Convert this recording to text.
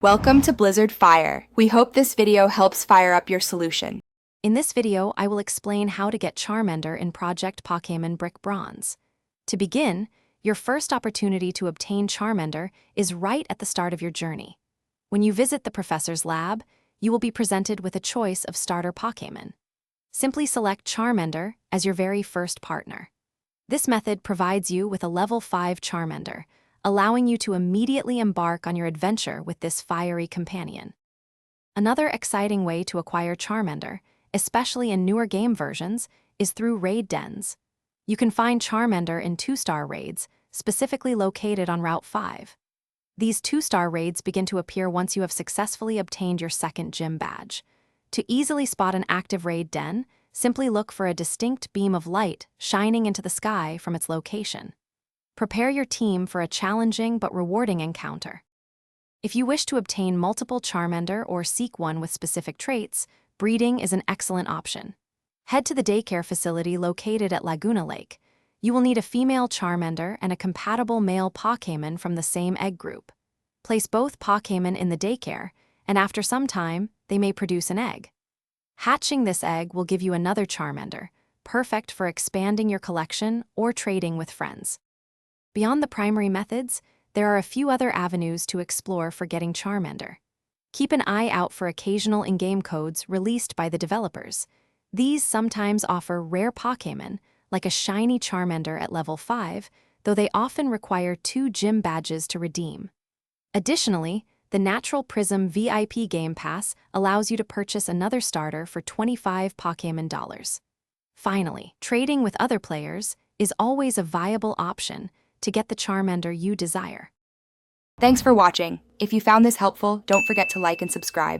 Welcome to Blizzard Fire. We hope this video helps fire up your solution. In this video, I will explain how to get Charmander in Project Pokémon Brick Bronze. To begin, your first opportunity to obtain Charmander is right at the start of your journey. When you visit the professor's lab, you will be presented with a choice of starter Pokémon. Simply select Charmander as your very first partner. This method provides you with a level 5 Charmander, allowing you to immediately embark on your adventure with this fiery companion. Another exciting way to acquire Charmander, especially in newer game versions, is through raid dens. You can find Charmander in 2-star raids, specifically located on Route 5. These 2-star raids begin to appear once you have successfully obtained your second gym badge. To easily spot an active raid den, simply look for a distinct beam of light shining into the sky from its location. Prepare your team for a challenging but rewarding encounter. If you wish to obtain multiple Charmander or seek one with specific traits, breeding is an excellent option. Head to the daycare facility located at Laguna Lake. You will need a female Charmander and a compatible male Pokémon from the same egg group. Place both Pokémon in the daycare, and after some time, they may produce an egg. Hatching this egg will give you another Charmander, perfect for expanding your collection or trading with friends. Beyond the primary methods, there are a few other avenues to explore for getting Charmander. Keep an eye out for occasional in-game codes released by the developers. These sometimes offer rare Pokémon, like a shiny Charmander at level 5, though they often require 2 gym badges to redeem. Additionally, the Natural Prism VIP Game Pass allows you to purchase another starter for $25 Pokémon. Finally, trading with other players is always a viable option to get the Charmander you desire. Thanks for watching. If you found this helpful, don't forget to like and subscribe.